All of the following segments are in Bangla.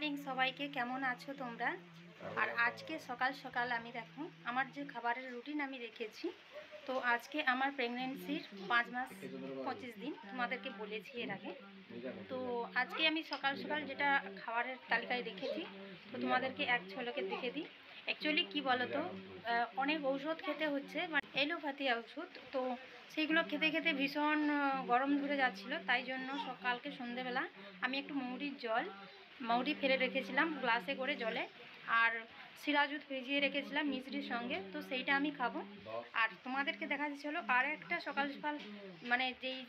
মর্নিং সবাইকে, কেমন আছো তোমরা? আর আজকে সকাল সকাল আমি দেখো আমার যে খাবারের রুটিন আমি রেখেছি। তো আজকে আমার প্রেগনেন্সির 5 মাস 25 দিন তোমাদেরকে বলেছি এর আগে। তো আজকে আমি সকাল সকাল যেটা খাবারের তালিকায় রেখেছি তো তোমাদেরকে এক ঝলকে দেখে দিই। অ্যাকচুয়ালি কী বলো তো, অনেক ঔষধ খেতে হচ্ছে, মানে এলোপ্যাথি ওষুধ। তো সেইগুলো খেতে খেতে ভীষণ গরম ধরে যাচ্ছিলো, তাই জন্য সকালকে সন্ধেবেলা আমি একটু মৌরি ফেলে রেখেছিলাম গ্লাসে করে জলে, আর সিরাজুত ভিজিয়ে রেখেছিলাম মিষ্টির সঙ্গে, তো সেইটা আমি খাবো। আর তোমাদেরকে দেখা যাচ্ছিলো আর একটা সকাল সকাল মানে যেই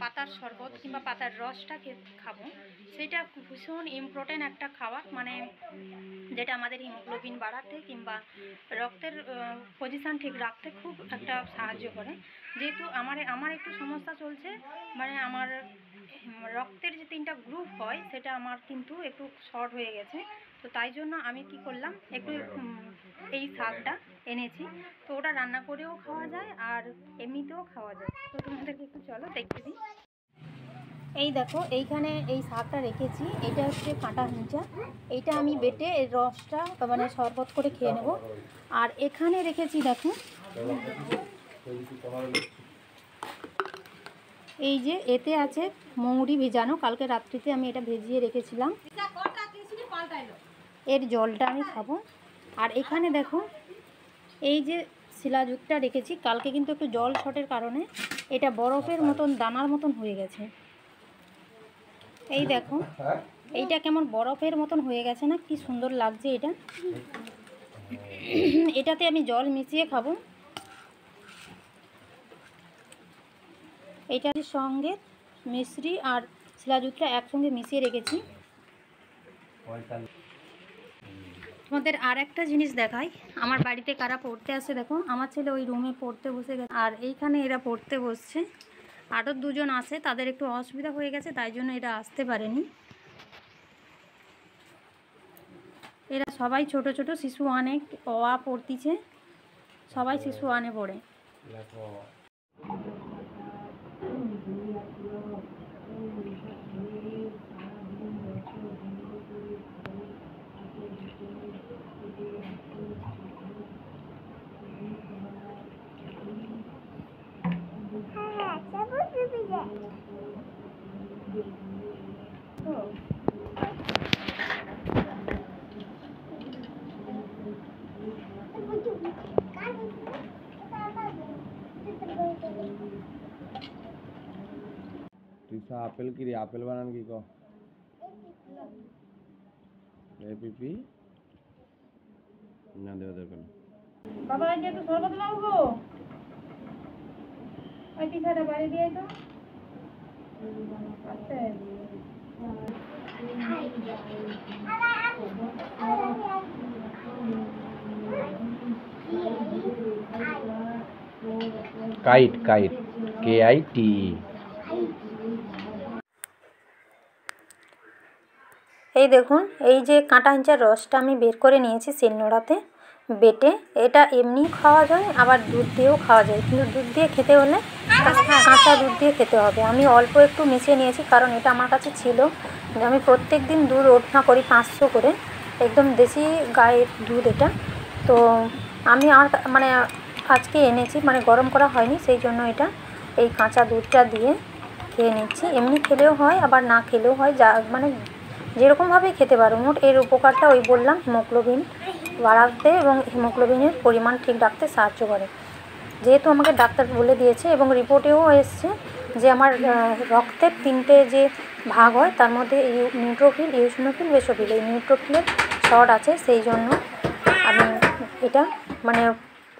পাতার শরবত কিংবা পাতার রসটা খাবো, সেটা ভীষণ ইম্পর্টেন্ট একটা খাবার, মানে যেটা আমাদের হিমোগ্লোবিন বাড়াতে কিংবা রক্তের পজিশান ঠিক রাখতে খুব একটা সাহায্য করে। যেহেতু আমার একটু সমস্যা চলছে, মানে আমার রক্তের যে 3টা গ্রুপ হয় সেটা আমার কিন্তু একটু শর্ট হয়ে গেছে। তো তাই জন্য আমি কি করলাম, একটু এই শাকটা এনেছি। তো ওটা রান্না করেও খাওয়া যায় আর এমনিতেও খাওয়া যায়। তো তোমাদেরকে একটু চলো দেখতে দিই। এই দেখো এইখানে এই শাকটা রেখেছি, এটা হচ্ছে কাঁটা হিঞ্চা। এইটা আমি বেটে এর রসটা মানে শরবত করে খেয়ে নেব। আর এখানে রেখেছি দেখো এই যে এতে আছে মৌরি ভেজানো, কালকে রাত্রিতে আমি এটা ভেজিয়ে রেখেছিলাম, এর জলটা আমি খাবো। আর এখানে দেখো এই যে শিলাযুক্তটা রেখেছি, কালকে কিন্তু একটু জল শটের কারণে এটা বরফের মতন দানার মতন হয়ে গেছে। এই দেখো এইটা কেমন বরফের মতন হয়ে গেছে না, কি সুন্দর লাগছে এটা। এটাতে আমি জল মিশিয়ে খাবো। এইটার সঙ্গে মিশ্রি আর শিলাযুক্তটা একসঙ্গে মিশিয়ে রেখেছি। তোমাদের আর একটা জিনিস দেখাই, আমার বাড়িতে কারা পড়তে আসে দেখো, আমার ছেলে ওই রুমে পড়তে বসে গেছে, আর এইখানে এরা পড়তে বসছে। আরও দুজন আসে, তাদের একটু অসুবিধা হয়ে গেছে, তাই জন্য এরা আসতে পারেনি। এরা সবাই ছোট ছোট শিশু আনে পড়তিছে, সবাই শিশু আনে পড়ে। আপেল কি রে, আপেল বানান কি কো এ পিপি না দেওয়া দরকার। বাবা এই যে একটু শরবত নাও গো, ওই পিঠাটা বাইরে দিয়ে তো কাইট কাইট KITE। এই দেখুন এই যে কাঁটা হিঞ্চার রসটা আমি বের করে নিয়েছি শিলনোড়াতে বেটে। এটা এমনি খাওয়া যায়, আবার দুধ দিয়েও খাওয়া যায়, কিন্তু দুধ দিয়ে খেতে হলে কাঁচা দুধ দিয়ে খেতে হবে। আমি অল্প একটু মিশিয়ে নিয়েছি, কারণ এটা আমার কাছে ছিল। আমি প্রত্যেক দিন দুধ ওঠা করি 500 করে, একদম দেশি গায়ের দুধ এটা। তো আমি আর মানে আজকে এনেছি, মানে গরম করা হয়নি, সেই জন্য এটা এই কাঁচা দুধটা দিয়ে খেয়ে নিচ্ছি। এমনি খেলেও হয়, আবার না খেলেও হয়, যা মানে যেরকমভাবেই খেতে পারো। মোট এর উপকারটা ওই বললাম, হিমোগ্লোবিন বাড়াতে এবং হিমোগ্লোবিনের পরিমাণ ঠিক রাখতে সাহায্য করে, যেহেতু আমাকে ডাক্তার বলে দিয়েছে এবং রিপোর্টেও এসছে যে আমার রক্তের 3টে যে ভাগ হয় তার মধ্যে নিউট্রোফিল, ইওসিনোফিল, বেসোফিল, এই নিউট্রোফিলের শর্ট আছে। সেই জন্য আমি এটা মানে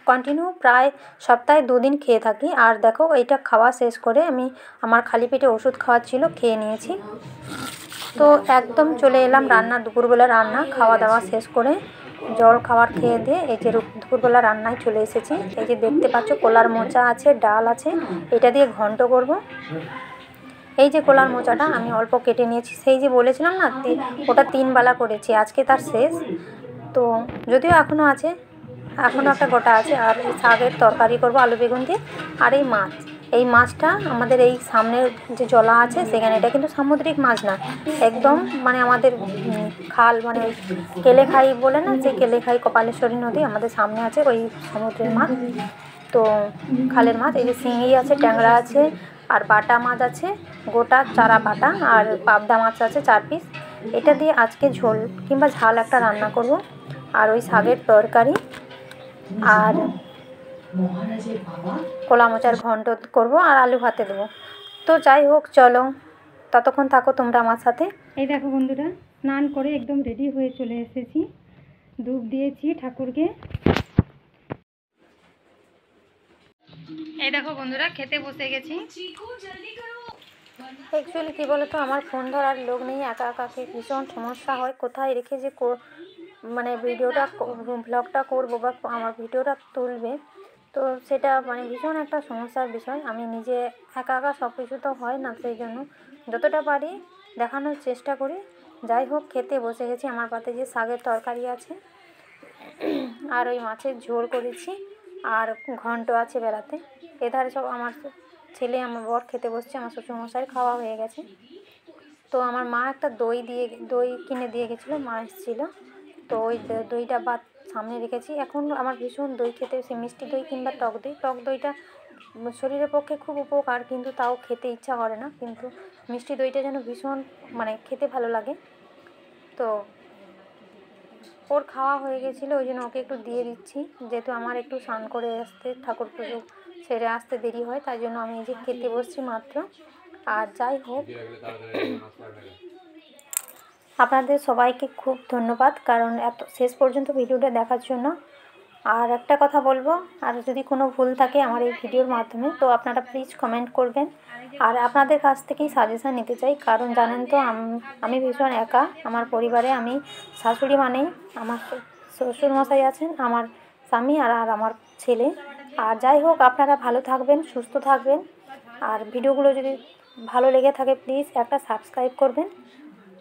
কন্টিনিউ প্রায় সপ্তাহে 2 দিন খেয়ে থাকি। আর দেখো এইটা খাওয়া শেষ করে আমি আমার খালি পেটে ওষুধ খাওয়ার ছিল, খেয়ে নিয়েছি। তো একদম চলে এলাম রান্না, দুপুরবেলা রান্না খাওয়া দাওয়া শেষ করে জল খাবার খেয়ে দিয়ে এই যে দুপুরবেলা রান্নায় চলে এসেছি। এই যে দেখতে পাচ্ছ কলার মোচা আছে, ডাল আছে, এটা দিয়ে ঘন্ট করব। এই যে কলার মোচাটা আমি অল্প কেটে নিয়েছি, সেই যে বলেছিলাম না ওটা 3 বেলা করেছি, আজকে তার শেষ। তো যদিও এখনও আছে, এখনও একটা গোটা আছে। আর এই শাকের তরকারি করব আলু বেগুন দিয়ে, আর এই মাছ এই মাছটা আমাদের এই সামনের যে জলা আছে সেখানে, এটা কিন্তু সামুদ্রিক মাছ না, একদম মানে আমাদের খাল, মানে ওই কেলেখাই বলে না, সেই কেলেখাই কপালেশ্বরী নদী আমাদের সামনে আছে, ওই সমুদ্রের মাছ। তো খালের মাছ, এই যে শিঙি আছে, ট্যাংরা আছে, আর বাটা মাছ আছে, গোটা চারা বাটা, আর পাবদা মাছ আছে 4 পিস। এটা দিয়ে আজকে ঝোল কিংবা ঝাল একটা রান্না করব, আর ওই শাকের তরকারি, আর কলা মোচার ঘন্ট করব, আর আলু ভাতে দেবো। তো যাই হোক, চলো ততক্ষণ থাকো তোমরা আমার সাথে। এই দেখো বন্ধুরা, স্নান করে একদম রেডি হয়ে চলে এসেছি, ধূপ দিয়েছি ঠাকুরকে। এই দেখো বন্ধুরা, খেতে বসে গেছি। অ্যাকচুয়ালি কী বলো তো, আমার ফোন ধরার লোক নেই, একা একাকে ভীষণ সমস্যা হয়, কোথায় রেখে যে মানে ব্লগটা করবো বা আমার ভিডিওটা তুলবে, তো সেটা মানে ভীষণ একটা সমস্যার বিষয়। আমি নিজে একা একা সব কিছু তো হয় না, সেই জন্য যতটা পারি দেখানোর চেষ্টা করি। যাই হোক, খেতে বসে গেছি। আমার পাতে যে শাকের তরকারি আছে, আর ওই মাছের ঝোল করেছি, আর ঘন্ট আছে বেলাতে। এধারে সব আমার ছেলে, আমার বর খেতে বসছে, আমার শ্বশুরমশাই খাওয়া হয়ে গেছে। তো আমার মা একটা দই কিনে দিয়ে গেছিলো, মা এসেছিলো, তো ওই দইটা সামনে রেখেছি। এখন আমার ভীষণ দই খেতে, সে মিষ্টি দই কিংবা টক দইটা শরীরের পক্ষে খুব উপকার, কিন্তু তাও খেতে ইচ্ছা করে না, কিন্তু মিষ্টি দইটা যেন ভীষণ মানে খেতে ভালো লাগে। তো ওর খাওয়া হয়ে গেছিলো, ওই জন্য ওকে একটু দিয়ে দিচ্ছি, যেহেতু আমার একটু স্নান করে আসতে, ঠাকুর পুজো সেরে আসতে দেরি হয়, তাই জন্য আমি এই যে খেতে বসছি মাত্র। আর যাই হোক, আপনাদের সবাইকে খুব ধন্যবাদ, কারণ এত শেষ পর্যন্ত ভিডিওটা দেখার জন্য। আর একটা কথা বলবো, আর যদি কোনো ভুল থাকে আমার এই ভিডিওর মাধ্যমে, তো আপনারা প্লিজ কমেন্ট করবেন। আর আপনাদের কাছ থেকেই সাজেশান নিতে চাই, কারণ জানেন তো আমি ভীষণ একা। আমার পরিবারে আমি শাশুড়ি মানেই, আমার শ্বশুরমশাই আছেন, আমার স্বামী, আর আমার ছেলে। আর যাই হোক, আপনারা ভালো থাকবেন, সুস্থ থাকবেন, আর ভিডিওগুলো যদি ভালো লেগে থাকে প্লিজ একটা সাবস্ক্রাইব করবেন,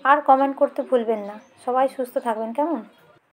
আর কমেন্ট করতে ভুলবেন না। সবাই সুস্থ থাকবেন, কেমন?